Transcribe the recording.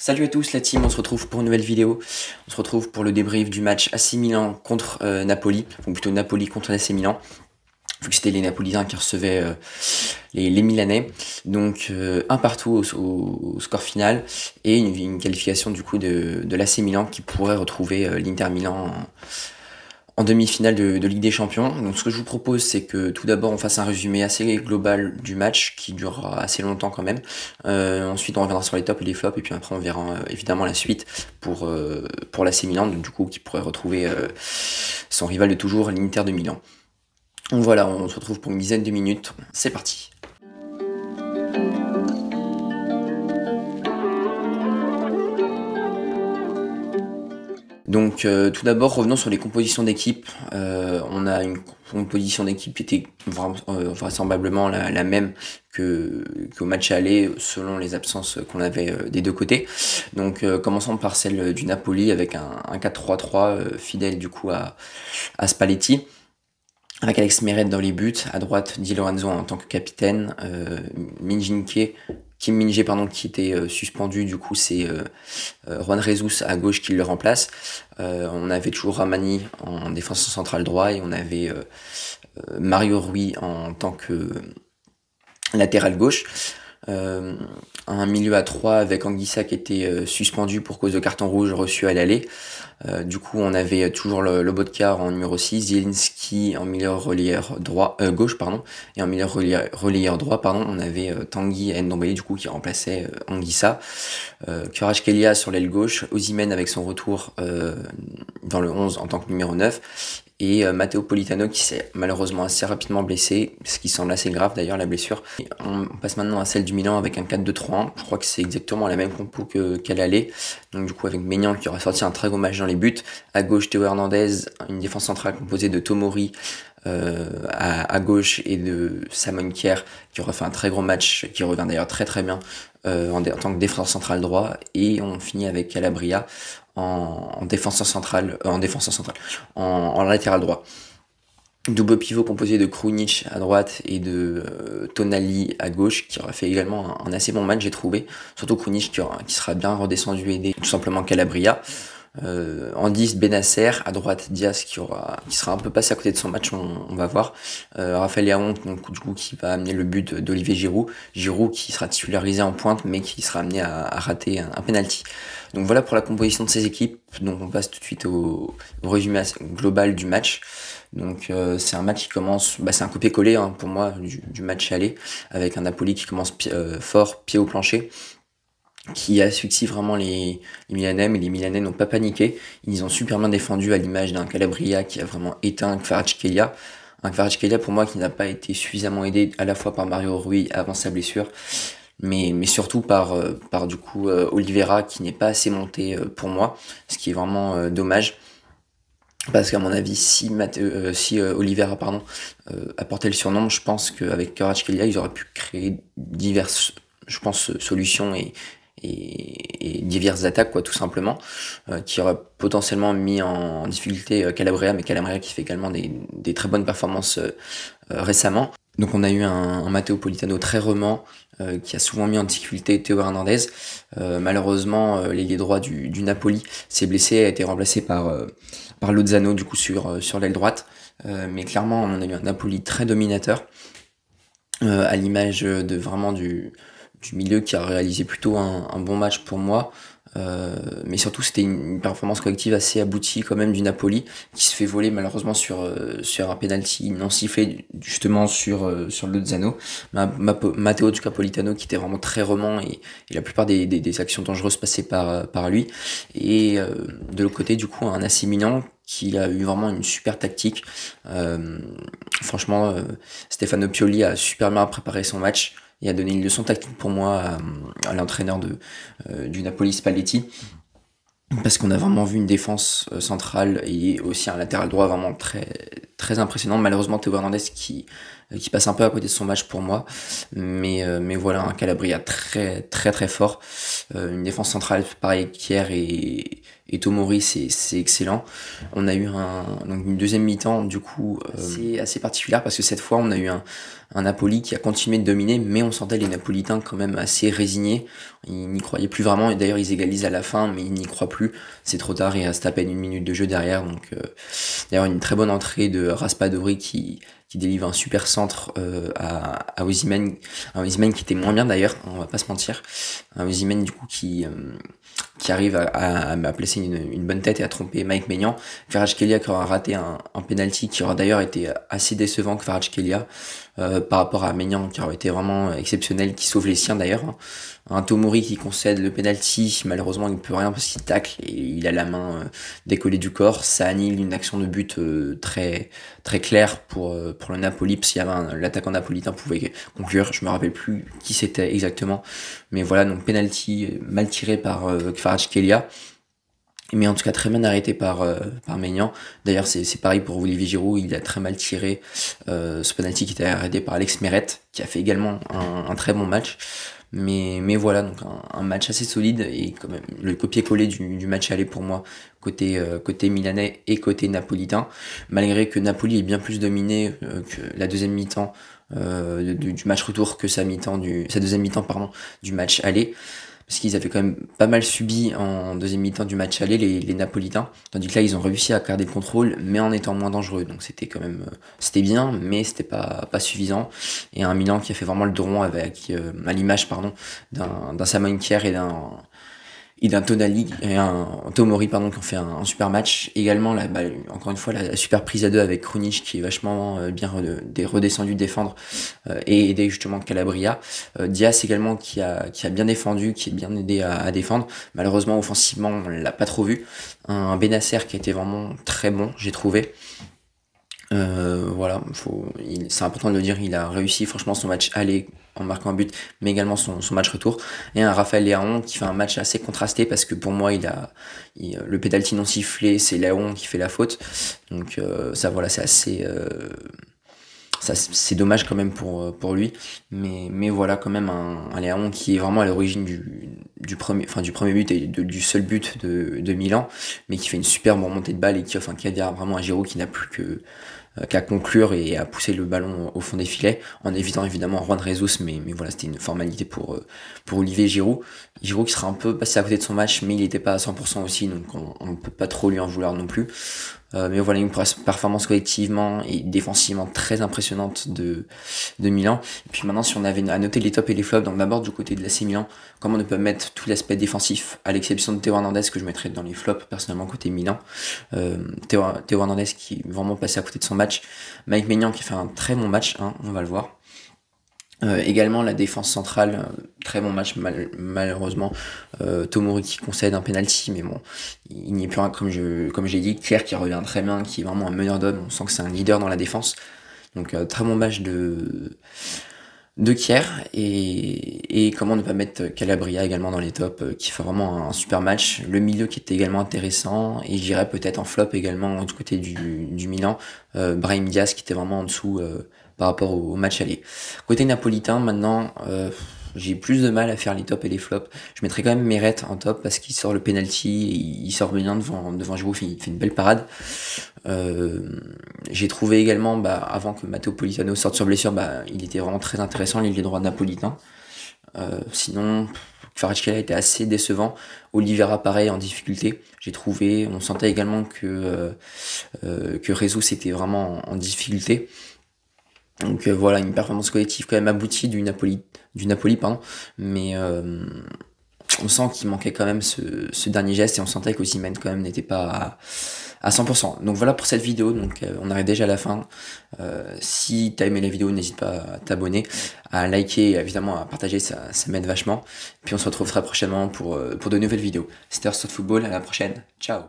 Salut à tous la team, on se retrouve pour une nouvelle vidéo. On se retrouve pour le débrief du match AC Milan contre Napoli, ou plutôt Napoli contre l'AC Milan, vu que c'était les Napolitains qui recevaient les Milanais. Donc un partout au score final et une qualification du coup de l'AC Milan qui pourrait retrouver l'Inter Milan en demi-finale de Ligue des Champions. Donc ce que je vous propose, c'est que tout d'abord on fasse un résumé assez global du match qui durera assez longtemps quand même. Ensuite on reviendra sur les tops et les flops et puis après on verra évidemment la suite pour l'AC Milan, donc, du coup qui pourrait retrouver son rival de toujours, l'Inter de Milan. Donc voilà, on se retrouve pour une dizaine de minutes. C'est parti. Donc tout d'abord revenons sur les compositions d'équipe. On a une composition d'équipe qui était vraisemblablement la même qu'au match aller selon les absences qu'on avait des deux côtés. Donc commençons par celle du Napoli avec un 4-3-3 fidèle du coup à Spalletti. Avec Alex Meret dans les buts, à droite Di Lorenzo en tant que capitaine, Kim Min-jae qui était suspendu, du coup c'est Juan Jesus à gauche qui le remplace. On avait toujours Ramani en défense centrale droit et on avait Mario Rui en tant que latéral gauche. Un milieu à 3 avec Anguissa qui était suspendu pour cause de carton rouge reçu à l'aller. Du coup, on avait toujours le Lobotka en numéro 6, Zielinski en milieu relayeur gauche, et en milieu relayeur droit, on avait Tanguy Ndombele du coup qui remplaçait Anguissa. Kvaratskhelia sur l'aile gauche, Osimhen avec son retour dans le 11 en tant que numéro 9, et Matteo Politano qui s'est malheureusement assez rapidement blessé, ce qui semble assez grave d'ailleurs la blessure. Et on passe maintenant à celle du Milan avec un 4-2-3-1, je crois que c'est exactement la même compo qu'à l'aller, donc du coup avec Maignan qui aura sorti un très gros match dans les buts, à gauche Théo Hernandez, une défense centrale composée de Tomori à gauche et de Simon Kjær qui aura fait un très gros match, qui revient d'ailleurs très très bien en tant que défenseur central droit, et on finit avec Calabria en défenseur central, en latéral droit. Double pivot composé de Krunic à droite et de Tonali à gauche, qui aura fait également un assez bon match, j'ai trouvé. Surtout Krunic qui sera bien redescendu aider tout simplement Calabria. En 10, Benasser, à droite Diaz qui sera un peu passé à côté de son match, on va voir. Raphaël Leão, donc du coup qui va amener le but d'Olivier Giroud qui sera titularisé en pointe mais qui sera amené à rater un penalty. Donc voilà pour la composition de ces équipes. Donc on passe tout de suite au résumé global du match. Donc c'est un match qui commence, c'est un copier-coller pour moi du match aller, avec un Napoli qui commence fort, pied au plancher, qui asphyxie vraiment les Milanais, mais les Milanais n'ont pas paniqué. Ils ont super bien défendu, à l'image d'un Calabria qui a vraiment éteint Kvaratskhelia. Un Kvaratskhelia pour moi qui n'a pas été suffisamment aidé à la fois par Mario Rui avant sa blessure, mais surtout par du coup Oliveira qui n'est pas assez monté pour moi, ce qui est vraiment dommage. Parce qu'à mon avis, si Oliveira apportait le surnom, je pense qu'avec Kvaratskhelia, ils auraient pu créer diverses, solutions et diverses attaques, tout simplement, qui auraient potentiellement mis en difficulté Calabria, mais Calabria qui fait également des très bonnes performances récemment. Donc on a eu un Matteo Politano très roman, qui a souvent mis en difficulté Théo Hernandez. Malheureusement, l'ailier droit du Napoli s'est blessé, a été remplacé par Lozano du coup sur l'aile droite. Mais clairement, on a eu un Napoli très dominateur, à l'image de vraiment du milieu qui a réalisé plutôt un bon match pour moi. Mais surtout c'était une performance collective assez aboutie quand même du Napoli, qui se fait voler malheureusement sur un penalty non sifflé justement sur Lozano. Matteo Politano qui était vraiment très roman, et la plupart des actions dangereuses passaient par lui. Et de l'autre côté du coup un AC Milan qui a eu vraiment une super tactique. Franchement Stefano Pioli a super bien préparé son match et a donné une leçon tactique pour moi à l'entraîneur du Napoli, Spalletti, parce qu'on a vraiment vu une défense centrale et aussi un latéral droit vraiment très, très impressionnant. Malheureusement Théo Hernandez qui passe un peu à côté de son match pour moi, mais voilà, un Calabria très très très fort, une défense centrale pareil, Kjær et Tomori, c'est excellent. On a eu donc une deuxième mi-temps du coup assez particulière, parce que cette fois on a eu un un Napoli qui a continué de dominer, mais on sentait les Napolitains quand même assez résignés. Ils n'y croyaient plus vraiment, et d'ailleurs ils égalisent à la fin, mais ils n'y croient plus. C'est trop tard, il reste à peine 1 minute de jeu derrière. Donc d'ailleurs une très bonne entrée de Raspadori qui délivre un super centre à Osimhen, un Osimhen qui était moins bien d'ailleurs, on va pas se mentir. Un Osimhen du coup qui arrive à placer une bonne tête et à tromper Mike Maignan. Kvaratskhelia qui aura raté un penalty qui aura d'ailleurs été assez décevant, Kvaratskhelia, par rapport à Maignan qui aura été vraiment exceptionnel, qui sauve les siens d'ailleurs. Un Tomori qui concède le penalty, malheureusement il ne peut rien parce qu'il tacle et il a la main décollée du corps. Ça annule une action de but très très claire pour le Napoli, parce qu'il y avait l'attaquant napolitain pouvait conclure. Je me rappelle plus qui c'était exactement, mais voilà, donc penalty mal tiré par Kvaratskhelia, mais en tout cas très bien arrêté par Maignan. D'ailleurs c'est pareil pour Olivier Giroud, il a très mal tiré ce penalty qui était arrêté par Alex Meret, qui a fait également un très bon match. Mais voilà, donc un match assez solide, et quand même le copier-coller du match aller pour moi, côté milanais et côté napolitain, malgré que Napoli est bien plus dominé que la deuxième mi-temps du match retour que sa deuxième mi-temps pardon, du match aller, parce qu'ils avaient quand même pas mal subi en deuxième mi-temps du match aller, les Napolitains, tandis que là ils ont réussi à garder le contrôle mais en étant moins dangereux. Donc c'était quand même c'était bien, mais c'était pas suffisant, et un Milan qui a fait vraiment le dos rond avec à l'image pardon d'un Simon Kjær et d'un Tonali et un Tomori pardon, qui ont fait un super match également. Là, encore une fois la super prise à deux avec Krunic qui est vachement bien redescendu défendre et aider justement Calabria. Diaz également qui a bien défendu, qui est bien aidé à défendre. Malheureusement offensivement on l'a pas trop vu. Un Benacer qui a été vraiment très bon, j'ai trouvé. Voilà, c'est important de le dire, il a réussi franchement son match aller en marquant un but, mais également son match retour. Et un Raphaël Léaon qui fait un match assez contrasté, parce que pour moi le pénalty non sifflé, c'est Léaon qui fait la faute. Donc ça voilà, c'est assez c'est dommage quand même pour lui, mais voilà quand même un Léaon qui est vraiment à l'origine du premier but et du seul but de Milan, mais qui fait une superbe remontée de balle et qui offre un caviar vraiment à Giroud, qui n'a plus qu'à conclure et à pousser le ballon au fond des filets, en évitant évidemment Juan Jesus, mais voilà, c'était une formalité pour Olivier Giroud. Giroud qui sera un peu passé à côté de son match, mais il n'était pas à 100% aussi, donc on ne peut pas trop lui en vouloir non plus. Mais voilà, une performance collectivement et défensivement très impressionnante de Milan. Et puis maintenant, si on avait à noter les tops et les flops, donc d'abord du côté de l'AC Milan, comment on ne peut mettre tout l'aspect défensif, à l'exception de Théo Hernandez que je mettrais dans les flops personnellement côté Milan. Théo Hernandez qui est vraiment passé à côté de son match. Mike Maignan qui fait un très bon match, hein, on va le voir. Également la défense centrale, très bon match, malheureusement Tomori qui concède un penalty, mais bon, il n'y est plus rien, comme j'ai dit. Kjær qui revient très bien, qui est vraiment un meneur d'hommes, on sent que c'est un leader dans la défense. Donc très bon match de Kjær, et comment ne pas mettre Calabria également dans les tops, qui fait vraiment un super match. Le milieu qui était également intéressant, et j'irais peut-être en flop également du côté du Milan, Brahim Diaz qui était vraiment en dessous par rapport au match aller. Côté napolitain maintenant, j'ai plus de mal à faire les tops et les flops. Je mettrais quand même Meret en top parce qu'il sort le penalty, il sort bien devant Giroud, il fait une belle parade. J'ai trouvé également, avant que Matteo Politano sorte sur blessure, il était vraiment très intéressant, l'ailier droit napolitain. Sinon, Kvaratskhelia était assez décevant. Oliveira pareil, en difficulté. J'ai trouvé, on sentait également que Jesus était vraiment en difficulté. Donc voilà, une performance collective quand même aboutie du Napoli pardon, mais on sent qu'il manquait quand même ce dernier geste, et on sentait qu'Osimhen quand même n'était pas à 100%. Donc voilà pour cette vidéo, donc on arrive déjà à la fin. Si t'as aimé la vidéo, n'hésite pas à t'abonner, à liker et évidemment à partager, ça m'aide vachement. Puis on se retrouve très prochainement pour de nouvelles vidéos. C'était Hearthstone Football, à la prochaine, ciao.